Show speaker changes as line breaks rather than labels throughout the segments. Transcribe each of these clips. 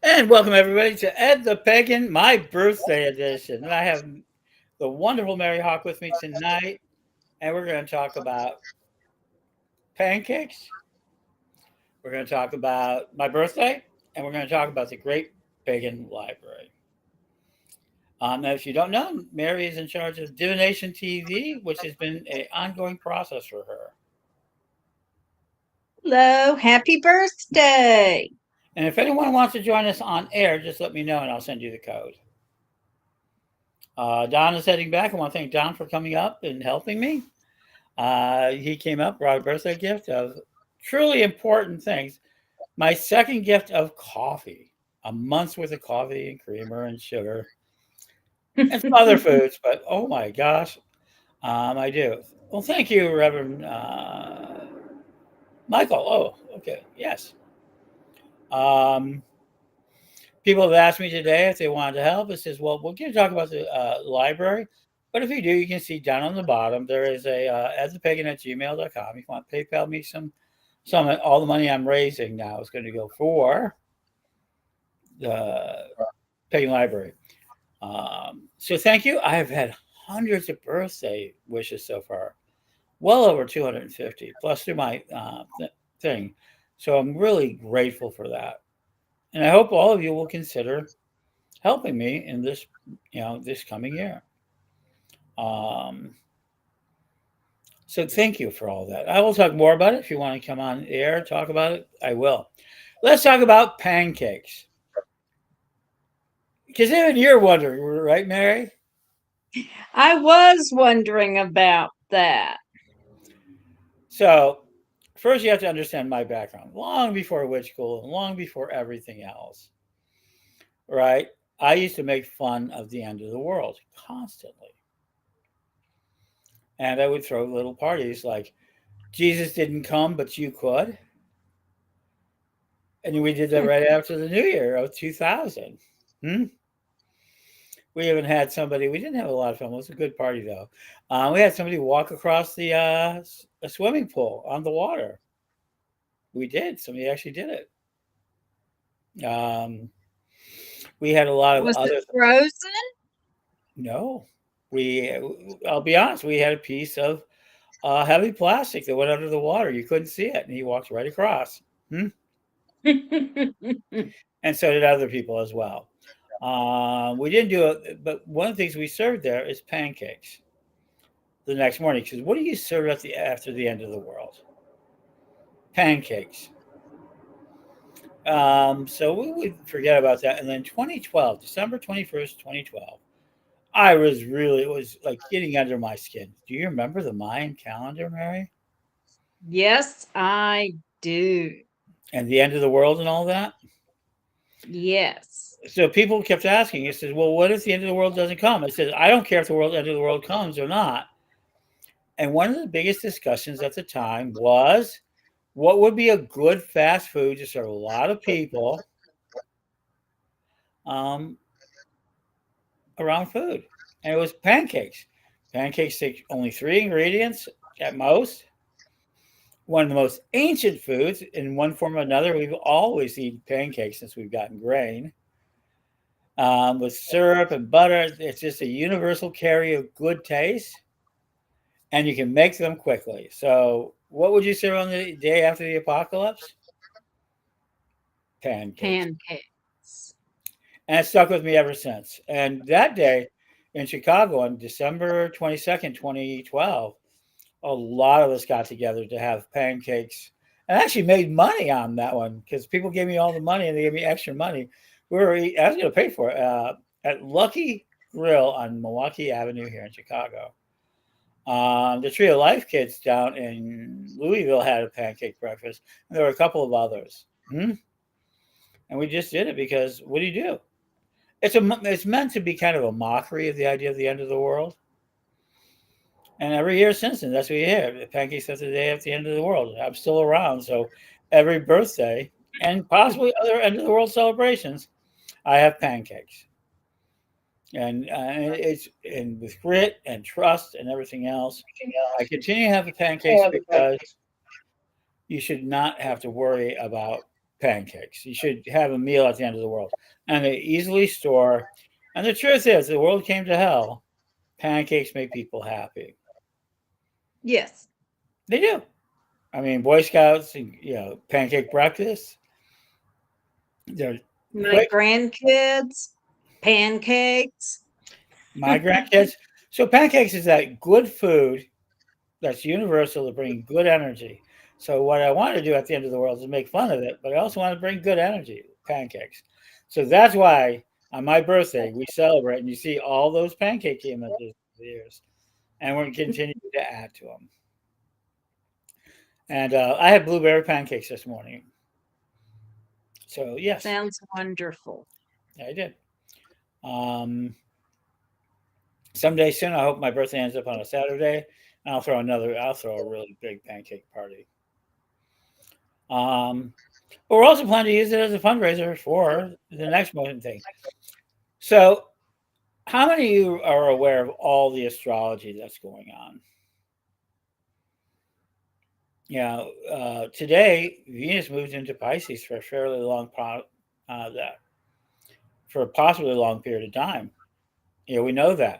And welcome everybody to Ed the Pagan, my birthday edition. And I have the wonderful Mary Hawk with me tonight, and we're going to talk about pancakes. We're going to talk about my birthday, and we're going to talk about the Great Pagan Library. Now, if you don't know, Mary is in charge of Divination TV, which has been an ongoing process for her.
Hello, happy birthday.
And if anyone wants to join us on air, just let me know, and I'll send you the code. Don is heading back. I want to thank Don for coming up and helping me. He came up, brought a birthday gift of truly important things. My second gift of coffee, a month's worth of coffee and creamer and sugar and some other foods, but oh my gosh, I do. Well, thank you, Reverend Michael. Oh, okay, yes. Um, People have asked me today if they wanted to help. It says, well, we're going to talk about the library. But if you do, you can see down on the bottom, there is a asthepagan@gmail.com. If you want to PayPal me some all the money I'm raising now is going to go for the Pagan Library. So thank you. I have had hundreds of birthday wishes so far, well over 250, plus through my thing. So I'm really grateful for that. And I hope all of you will consider helping me in this, this coming year. Um, so thank you for all that. I will talk more about it. If you want to come on air, talk about it, I will. Let's talk about pancakes. Because even you're wondering, right, Mary?
I was wondering about that.
So first you have to understand my background. Long before witch school and long before everything else, right? I used to make fun of the end of the world constantly. And I would throw little parties like, Jesus didn't come, but you could. And we did that right after the new year of 2000. Hmm? We even had somebody, we didn't have a lot of fun. It was a good party, though. We had somebody walk across the a swimming pool on the water. We did. Somebody actually did it. We had a lot of
Was it
other.
frozen?
No, we. I'll be honest. We had a piece of heavy plastic that went under the water. You couldn't see it, and he walked right across. Hmm? And so did other people as well. We didn't do it, but one of the things we served there is pancakes the next morning. Because what do you serve after the end of the world? Pancakes. So we would forget about that. And then 2012, December 21st, 2012, it was like getting under my skin. Do you remember the Mayan calendar, Mary?
Yes, I do.
And the end of the world and all that?
Yes.
So people kept asking, he says, well, what if the end of the world doesn't come? I said, I don't care if the end of the world comes or not. And one of the biggest discussions at the time was what would be a good fast food to serve a lot of people um, around food. And it was pancakes. Pancakes take only three ingredients at most. One of the most ancient foods in one form or another. We've always eaten pancakes since we've gotten grain. With syrup and butter, it's just a universal carry of good taste, and you can make them quickly. So, what would you serve on the day after the apocalypse? Pancakes.
Pancakes.
And it stuck with me ever since. And that day in Chicago on December 22nd, 2012, a lot of us got together to have pancakes and actually made money on that one because people gave me all the money and they gave me extra money. I was going to pay for it at Lucky Grill on Milwaukee Avenue here in Chicago. The Tree of Life kids down in Louisville had a pancake breakfast, and there were a couple of others. Hmm? And we just did it because what do you do? It's meant to be kind of a mockery of the idea of the end of the world. And every year since then, that's what you hear. The pancakes after the day at the end of the world. I'm still around, so every birthday and possibly other end of the world celebrations, I have pancakes. And it's and with grit and trust and everything else. I continue to have the pancakes because you should not have to worry about pancakes. You should have a meal at the end of the world. And they easily store. And the truth is, the world came to hell. Pancakes make people happy.
Yes.
They do. I mean, Boy Scouts, pancake breakfast. They're
My
quick.
grandkids, pancakes.
My grandkids. So pancakes is that good food that's universal to bring good energy. So what I want to do at the end of the world is make fun of it, but I also want to bring good energy, pancakes. So that's why on my birthday we celebrate, and you see all those pancake images for years, and we're continuing to add to them. And I had blueberry pancakes this morning. So yes,
Sounds wonderful.
I did. Um, Someday soon, I hope my birthday ends up on a Saturday, and I'll throw a really big pancake party. Um, but we're also planning to use it as a fundraiser for the next motion thing. So, how many of you are aware of all the astrology that's going on? Today Venus moved into Pisces for a fairly that for a possibly long period of time. We know that,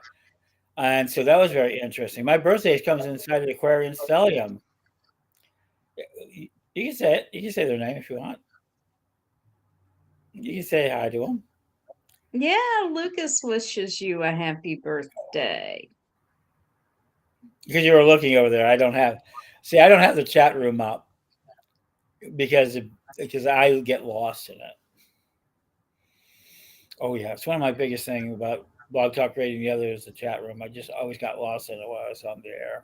and so that was very interesting. My birthday comes inside the Aquarian stellium. You can say it. You can say their name if you want. You can say hi to them.
Yeah, Lucas wishes you a happy birthday.
Because you were looking over there. I don't have the chat room up because I get lost in it. Oh yeah, it's one of my biggest things about Blog Talk Radio and the other is the chat room. I just always got lost in it while I was on the air.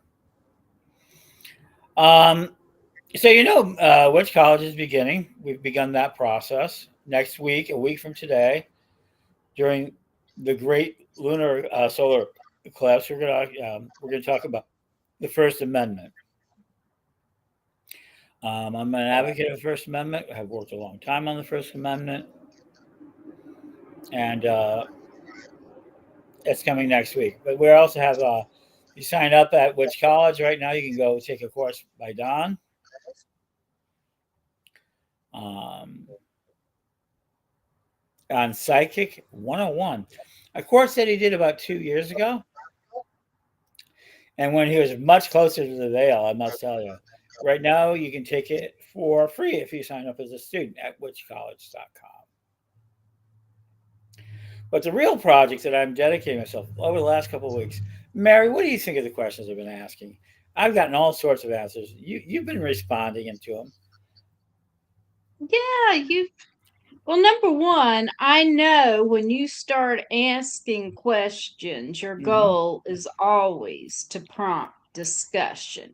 Which college is beginning? We've begun that process. Next week, a week from today, during the great lunar solar eclipse, we're gonna talk about the First Amendment. I'm an advocate of the First Amendment. I have worked a long time on the First Amendment, and it's coming next week. But we also have you sign up at which college right now. You can go take a course by Don. On Psychic 101, a course that he did about 2 years ago. And when he was much closer to the veil, I must tell you, right now you can take it for free if you sign up as a student at whichcollege.com. But the real project that I'm dedicating myself over the last couple of weeks, Mary, what do you think of the questions I've been asking? I've gotten all sorts of answers. You've been responding to them.
Yeah, well, number one, I know when you start asking questions, your goal is always to prompt discussion.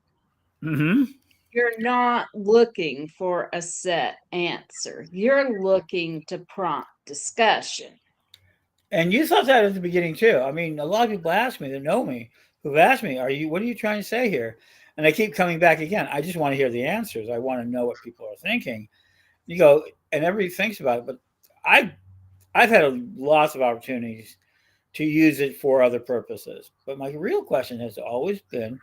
Mm-hmm.
You're not looking for a set answer. You're looking to prompt discussion.
And you thought that at the beginning too. I mean, a lot of people ask me that know me who've asked me, what are you trying to say here? And I keep coming back again. I just want to hear the answers. I want to know what people are thinking. You go, and everybody thinks about it, but I've had lots of opportunities to use it for other purposes. But my real question has always been,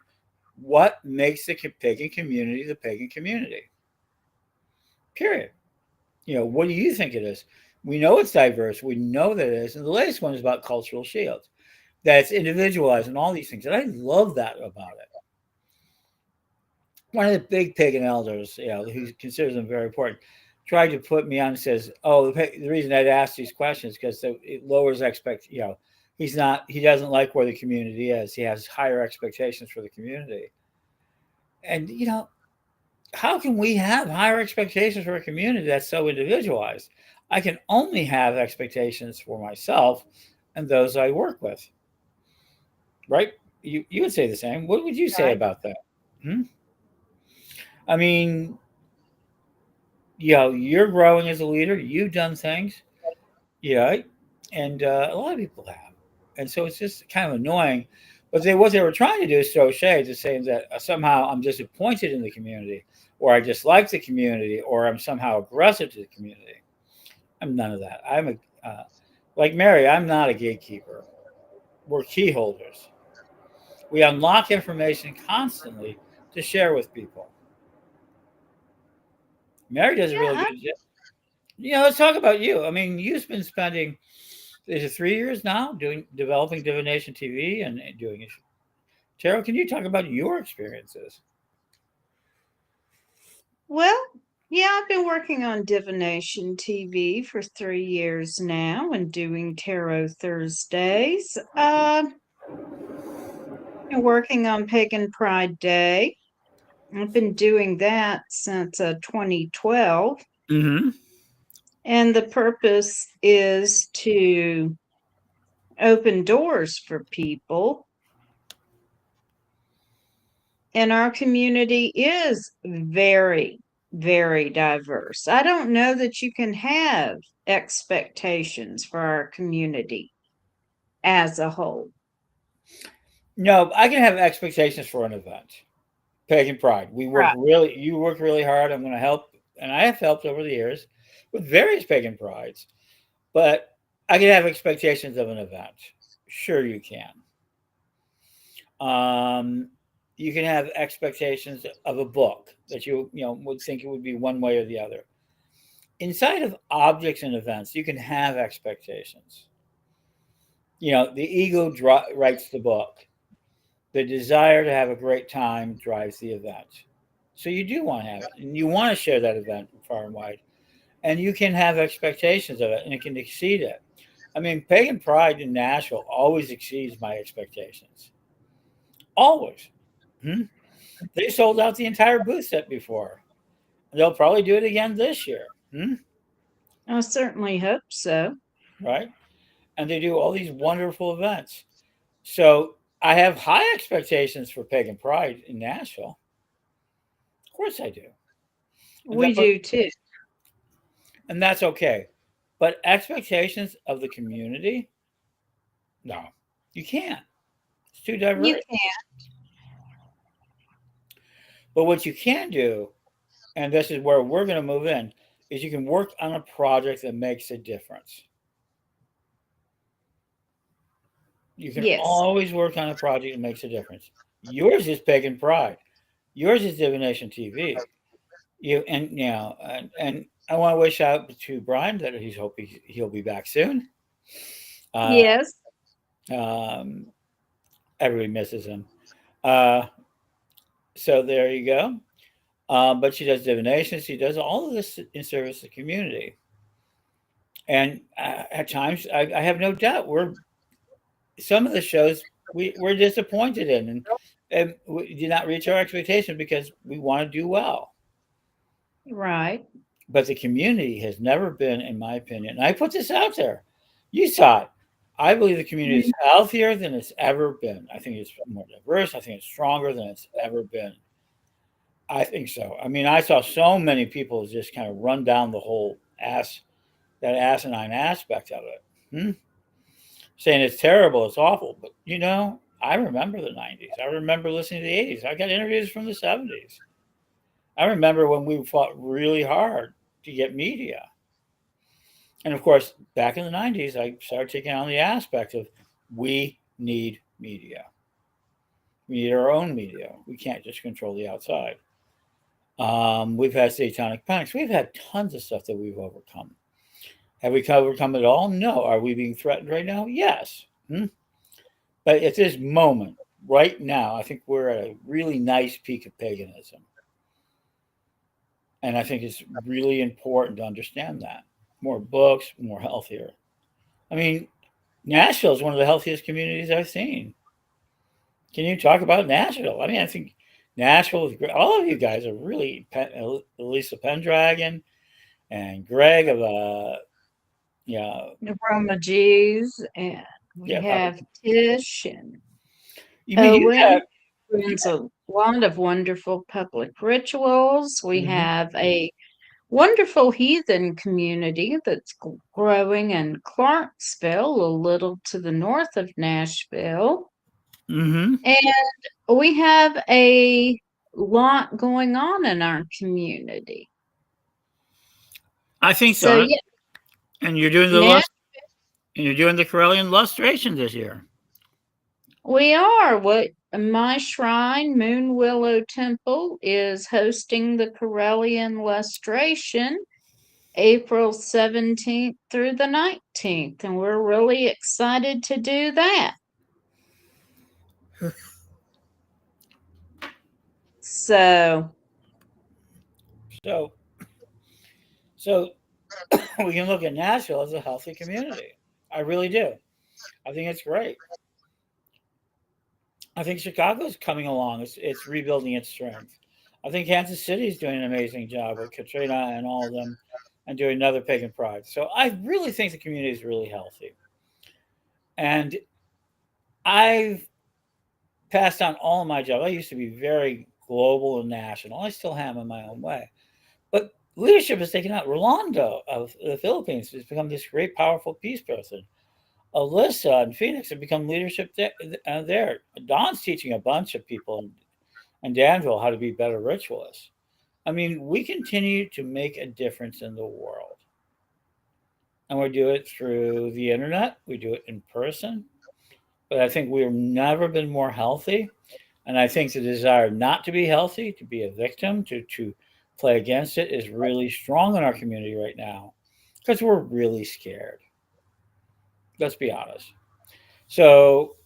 what makes the pagan community the pagan community? Period. What do you think it is? We know it's diverse. We know that it is. And the latest one is about cultural shields, that it's individualized and all these things. And I love that about it. One of the big pagan elders, who considers them very important, tried to put me on and says, "Oh, the reason I'd ask these questions is because it lowers he doesn't like where the community is. He has higher expectations for the community." And how can we have higher expectations for a community that's so individualized? I can only have expectations for myself and those I work with. Right? You would say the same. What would you say about that? I mean, you're growing as a leader. You've done things, and a lot of people have, and so it's just kind of annoying. But what they were trying to do is throw shade to say that somehow I'm disappointed in the community, or I dislike the community, or I'm somehow aggressive to the community. I'm none of that. Like Mary, I'm not a gatekeeper. We're key holders. We unlock information constantly to share with people. Mary does a really
Yeah,
good job. let's talk about you. I mean, you've been spending, is it 3 years now developing divination TV and doing it. Tarot, can you talk about your experiences?
Well, yeah, I've been working on Divination TV for 3 years now and doing Tarot Thursdays. Been working on Pagan Pride Day. I've been doing that since 2012.
Mm-hmm.
And the purpose is to open doors for people. And our community is very, very diverse. I don't know that you can have expectations for our community as a whole.
No, I can have expectations for an event. Pagan Pride.
Right.
You work really hard. I'm going to help, and I have helped over the years with various Pagan Prides, but I can have expectations of an event. Sure, you can. You can have expectations of a book that would think it would be one way or the other. Inside of objects and events, you can have expectations. The ego writes the book. The desire to have a great time drives the event. So you do want to have it, and you want to share that event far and wide, and you can have expectations of it, and it can exceed it. I mean, Pagan Pride in Nashville always exceeds my expectations. Always. Hmm? They sold out the entire booth set before. They'll probably do it again this year.
I certainly hope so.
Right? And they do all these wonderful events. So I have high expectations for Pagan Pride in Nashville. Of course I do.
We do too.
And that's okay. But expectations of the community, no, you can't. It's too diverse.
You can.
But what you can do, and this is where we're going to move in, is you can work on a project that makes a difference. You can always work on a project that makes a difference. Yours is Pagan Pride. Yours is Divination TV. And I want to wish out to Brian that he'll be back soon.
Yes.
Everybody misses him. So there you go. But she does divination. She does all of this in service of the community. And at times, I have no doubt some of the shows we're disappointed in, and we did not reach our expectation because we want to do well.
Right.
But the community has never been, in my opinion, and I put this out there. You saw it. I believe the community is healthier than it's ever been. I think it's more diverse. I think it's stronger than it's ever been. I think so. I mean, I saw so many people just kind of run down the whole that asinine aspect of it. Saying it's terrible, it's awful. But, I remember the 90s. I remember listening to the 80s. I got interviews from the 70s. I remember when we fought really hard to get media. And of course, back in the 90s, I started taking on the aspect of we need media. We need our own media. We can't just control the outside. We've had satanic panics. We've had tons of stuff that we've overcome. Have we overcome it all? No. Are we being threatened right now? Yes. But at this moment, right now, I think we're at a really nice peak of paganism. And I think it's really important to understand that. More books, more healthier. I mean, Nashville is one of the healthiest communities I've seen. Can you talk about Nashville? I mean, I think Nashville is great. All of you guys are really, Lisa Pendragon and Greg of
Roma Jews, and we have Tish and Owen. Runs a lot of wonderful public rituals. We have a wonderful heathen community that's growing in Clarksville, a little to the north of Nashville. And we have a lot going on in our community.
I think so. Yeah. And you're doing the Corellian lustration this year.
We are. My shrine, Moon Willow Temple, is hosting the Corellian lustration. April 17th through the 19th, and we're really excited to do that. So,
So, so we can look at Nashville as a healthy community. I really do. I think it's great. I think Chicago's coming along. It's rebuilding its strength. I think Kansas City's doing an amazing job with Katrina and all of them, and doing another Pagan Pride. So I really think the community is really healthy. And I've passed on all of my jobs. I used to be very global and national. I still am in my own way. But leadership has taken out. Rolando of the Philippines has become this great, powerful peace person. Alyssa and Phoenix have become leadership there. Don's teaching a bunch of people in Danville how to be better ritualists. I mean, we continue to make a difference in the world. And we do it through the internet, we do it in person. But I think we've never been more healthy. And I think the desire not to be healthy, to be a victim, to play against it is really strong in our community right now because we're really scared. Let's be honest. So,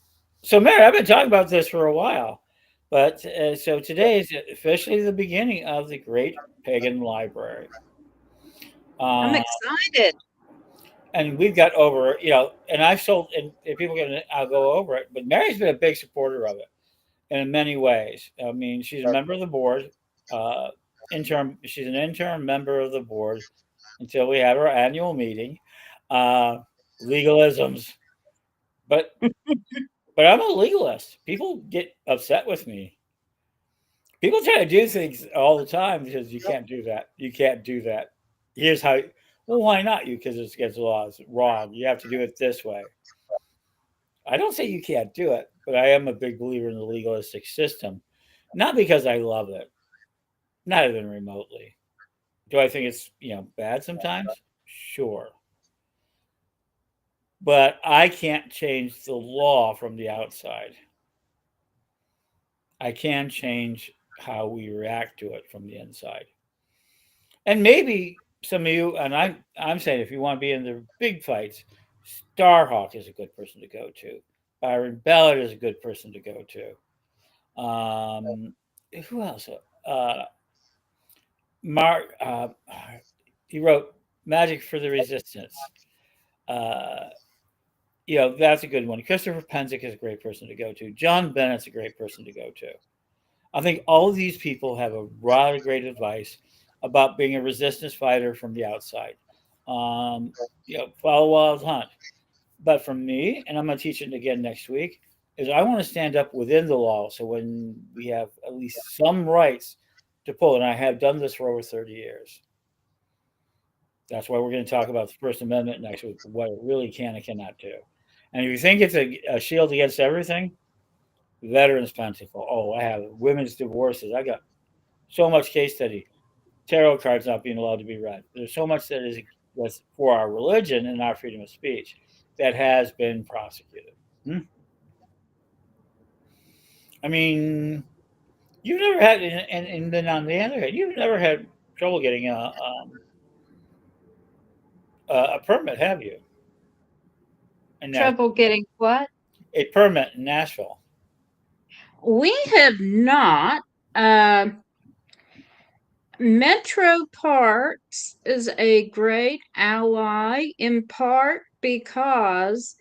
so Mary, I've been talking about this for a while, but so today is officially the beginning of the Great Pagan Library.
I'm
Uh,
excited.
and we've got over, and I've sold, and if people can, I'll go over it. But Mary's been a big supporter of it in many ways. I mean, she's a member of the board, uh, interim. She's an interim member of the board until we have our annual meeting. Uh, Legalisms, but but I'm a legalist. People get upset with me. People try to do things all the time because you can't do that. You can't do that. Here's how. Well, why not you? Because it's against the law. It's wrong. You have to do it this way. I don't say you can't do it, but I am a big believer in the legalistic system. Not because I love it, not even remotely. Do I think it's bad sometimes? Sure, but I can't change the law from the outside. I can change how we react to it from the inside. And maybe some of you, and I'm saying if you want to be in the big fights, Starhawk is a good person to go to. Byron Ballard is a good person to go to. Who else? Uh, Mark. He wrote Magic for the Resistance. Uh, that's a good one. Christopher Penzick is a great person to go to. John Bennett's a great person to go to. I think all of these people have a lot of great advice about being a resistance fighter from the outside. Follow wild hunt. But for me, and I'm going to teach it again next week, is I want to stand up within the law. So when we have at least some rights to pull, and I have done this for over 30 years. That's why we're going to talk about the First Amendment next week, what it really can and cannot do. And if you think it's a shield against everything, Veterans Pentacle. Oh, I have women's divorces. I got so much case study. Tarot cards not being allowed to be read. There's so much that is that's for our religion and our freedom of speech that has been prosecuted. Hmm? I mean, you've never had, and then on the other hand, you've never had trouble getting a permit, have you? In that
Trouble getting what?
a permit in Nashville.
We have not. Uh, Metro Parks is a great ally in part because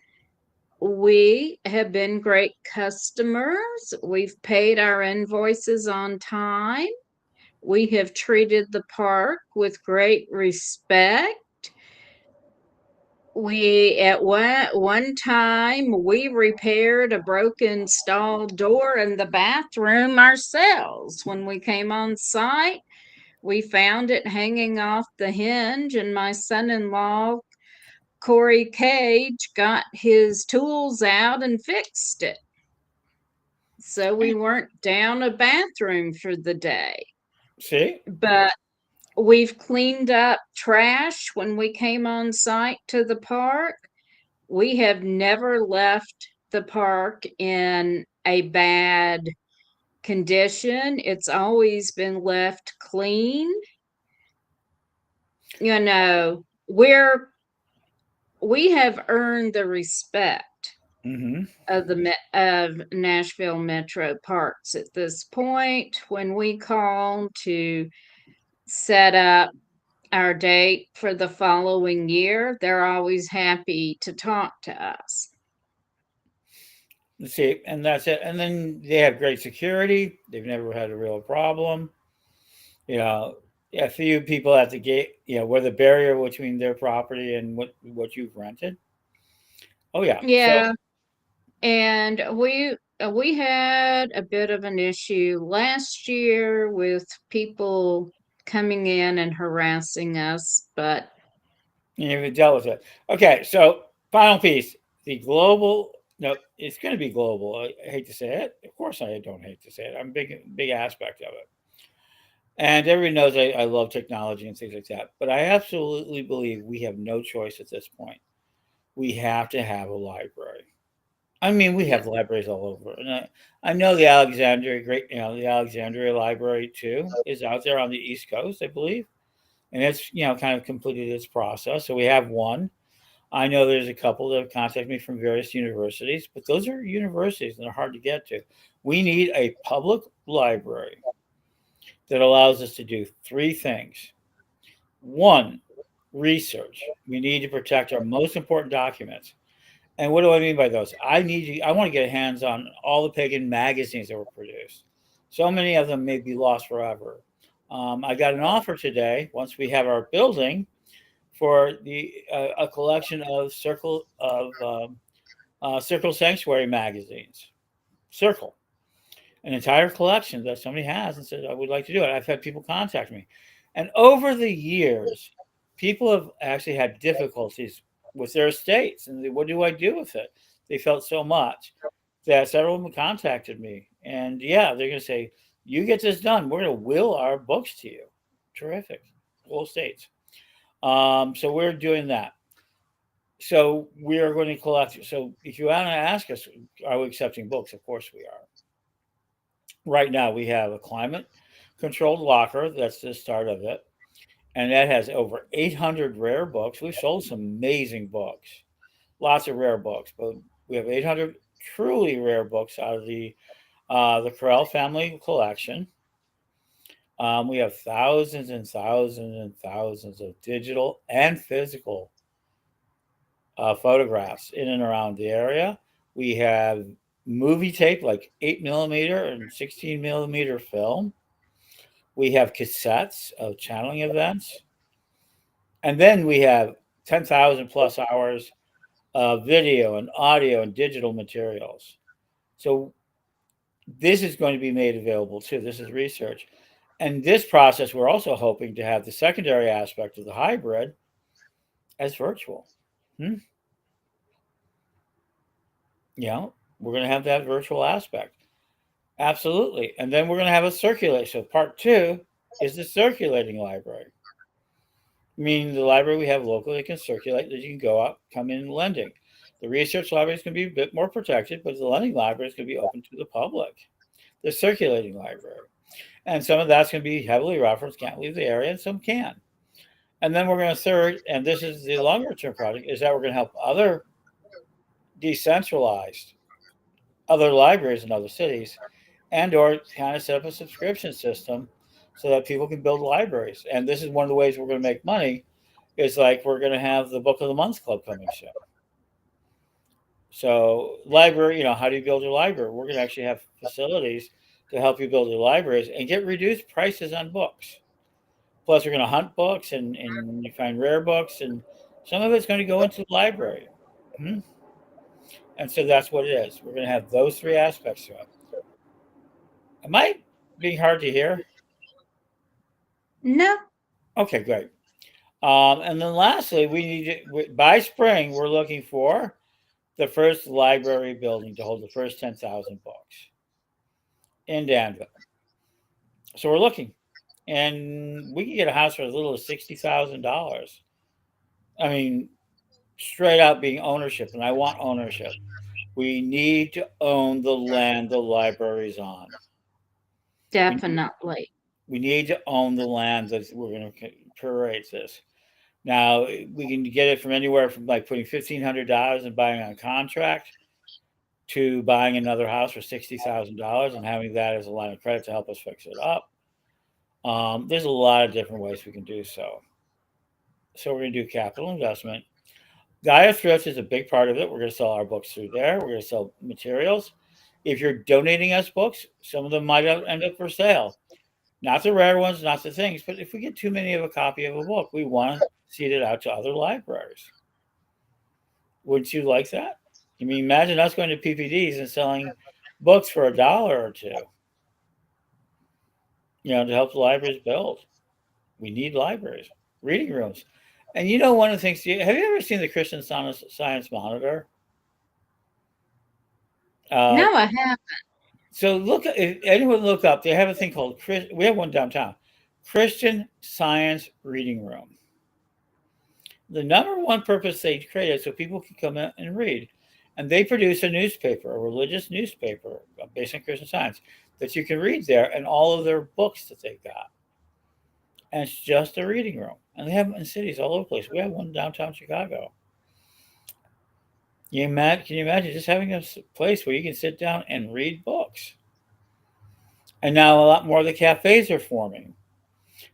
we have been great customers. We've paid our invoices on time. We have treated the park with great respect. We at one time we repaired a broken stall door in the bathroom ourselves. When we came on site, we found it hanging off the hinge, and my son-in-law Corey Cage got his tools out and fixed it. So we weren't down a bathroom for the day.
See?
But we've cleaned up trash when we came on site to the park. We have never left the park in a bad condition. It's always been left clean. you know, we have earned the respect
Mm-hmm.
of of Nashville Metro Parks at this point. When we call to set up our date for the following year, they're always happy to talk to us.
Let's see, and that's it. And then they have great security. They've never had a real problem. You know, a few people at the gate. You know, where the barrier between their property and what you've rented. Oh yeah. So
Yeah, and we had a bit of an issue last year with people coming in and harassing us, but
you've dealt with it. Okay. So final piece. The global. No, it's going to be global. I hate to say it. Of course, I don't hate to say it. I'm a big aspect of it. And everybody knows I love technology and things like that. But I absolutely believe we have no choice at this point. We have to have a library. I mean, we
yeah,
have libraries all over. And I know the Alexandria, the Alexandria Library too is out there on the East Coast, I believe. And it's, kind of completed its process. So we have one. I know there's a couple that have contacted me from various universities, but those are universities and they're hard to get to. We need a public library that allows us to do three things. One, research. We need to protect our most important documents. And what do I mean by those? I want to get hands on all the pagan magazines that were produced. So many of them may be lost forever. I got an offer today, once we have our building, for the a collection of Circle Sanctuary magazines. Circle, an entire collection that somebody has and said I would like to do it. I've had people contact me, and over the years, people have actually had difficulties with their estates, and what do I do with it? They felt so much that several of them contacted me, and yeah, they're going to say, "You get this done, we're going to will our books to you." Terrific, whole estates. So we're doing that. So we are going to collect. So if you want to ask us, are we accepting books? Of course we are. Right now we have a climate controlled locker. That's the start of it. And that has over 800 rare books. We've sold some amazing books, lots of rare books, but we have 800 truly rare books out of the Corral family collection. We have thousands and thousands and thousands of digital and physical photographs in and around the area. We have movie tape, like 8 millimeter and 16 millimeter film. We have cassettes of channeling events. And then we have 10,000 plus hours of video and audio and digital materials. So this is going to be made available too. This is research. And this process, we're also hoping to have the secondary aspect of the hybrid as virtual. Hmm? We're going to have that virtual aspect. Absolutely. And then we're going to have a circulation. So part two is the circulating library, meaning the library we have locally can circulate, that you can go out, come in lending. The research library is going to be a bit more protected, but the lending library is going to be open to the public. The circulating library. And some of that's going to be heavily referenced, can't leave the area, and some can. And then we're going to third, and this is the longer term project, is that we're going to help other decentralized other libraries in other cities and or kind of set up a subscription system so that people can build libraries. And this is one of the ways we're going to make money is like we're going to have the Book of the Month Club coming soon. So library, how do you build your library? We're going to actually have facilities to help you build your libraries and get reduced prices on books. Plus, we're going to hunt books and you find rare books, and some of it's going to go into the library. Hmm? And so that's what it is. We're going to have those three aspects to it. Am I being hard to hear?
no,
Okay, great. And then lastly, we need to, by spring, we're looking for the first library building to hold the first 10,000 books in Danville. So we're looking, and we can get a house for as little as $60,000. I mean, straight out being ownership, and I want ownership. We need to own the land the library's on. We
definitely.
we need to own the land that we're going to curate this. Now we can get it from anywhere from like putting $1,500 and buying on contract to buying another house for $60,000 and having that as a line of credit to help us fix it up. There's a lot of different ways we can do so. So we're going to do capital investment. Gaia Thrift is a big part of it. We're going to sell our books through there. We're going to sell materials. If you're donating us books, some of them might end up for sale. Not the rare ones, not the things, but if we get too many of a copy of a book, we want to seed it out to other libraries. Wouldn't you like that? I mean, imagine us going to PPDs and selling books for $1 or $2, to help the libraries build. We need libraries, reading rooms. And one of the things, have you ever seen the Christian Science Monitor?
No, I haven't.
So if anyone look up, they have a thing called, we have one downtown, Christian Science Reading Room. The number one purpose they created so people can come in and read. And they produce a newspaper, a religious newspaper based on Christian Science that you can read there and all of their books that they've got. And it's just a reading room. And they have them in cities all over the place. We have one downtown Chicago. Can you imagine just having a place where you can sit down and read books? And now a lot more of the cafes are forming.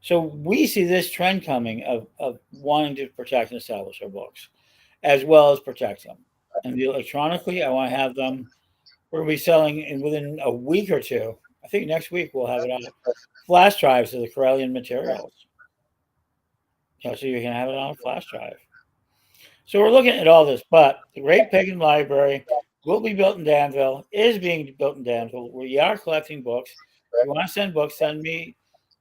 So we see this trend coming of wanting to protect and establish our books, as well as protect them. And electronically, I want to have them. We're going to be selling within a week or two. I think next week we'll have it on flash drives of the Corellian materials. So you can have it on a flash drive. So we're looking at all this, but the Great Pagan Library will be built in Danville, is being built in Danville. We are collecting books. If you want to send books, send me,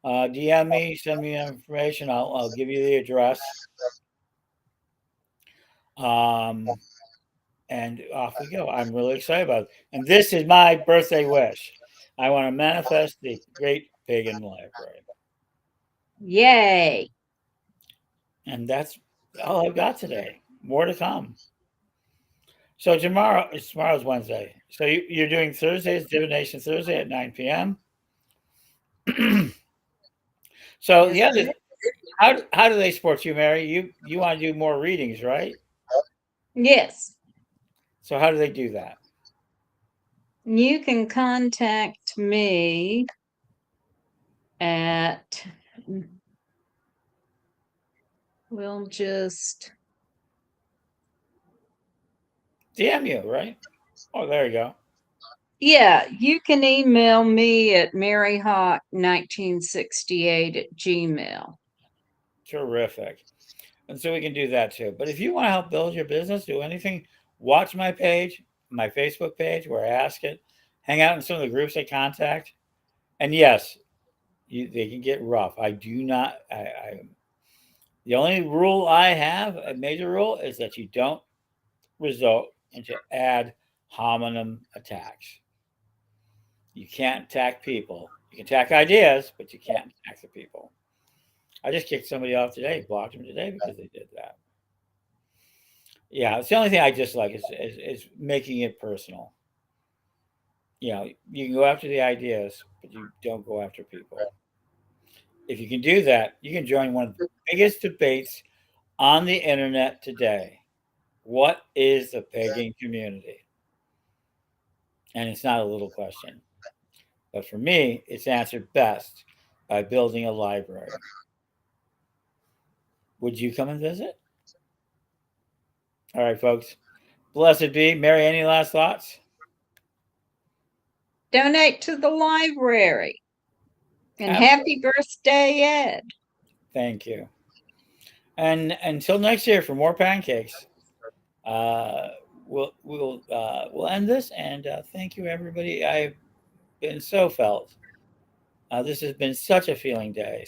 DM me, send me information. I'll give you the address. And off we go. I'm really excited about it. And this is my birthday wish. I want to manifest the Great Pagan Library.
Yay.
And that's all I've got today. More to come. So tomorrow's Wednesday. So you're doing Thursday's Divination Thursday at 9 p.m. So
yes,
how do they support you, Mary? You want to do more readings, right?
Yes.
So how do they do that?
You can contact me at, we'll just
DM you, right? Oh, there you go.
Yeah, you can email me at maryhawk1968@gmail.
Terrific. And so we can do that too. But if you want to help build your business, do anything, watch my page, my Facebook page where I ask it, hang out in some of the groups I contact. And yes, they can get rough. I do not, the only rule I have, a major rule, is that you don't resort into ad hominem attacks. You can't attack people. You can attack ideas, but you can't attack the people. I just kicked somebody off today, blocked them today because they did that. Yeah, it's the only thing I dislike is making it personal. You can go after the ideas, but you don't go after people. If you can do that, you can join one of the biggest debates on the internet today. What is the pagan community? And it's not a little question. But for me, it's answered best by building a library. Would you come and visit? All right, folks. Blessed be. Mary, any last thoughts?
Donate to the library. And happy birthday, Ed.
Thank you. And until next year for more pancakes, we'll end this. And thank you, everybody. I've been so felt. This has been such a feeling day.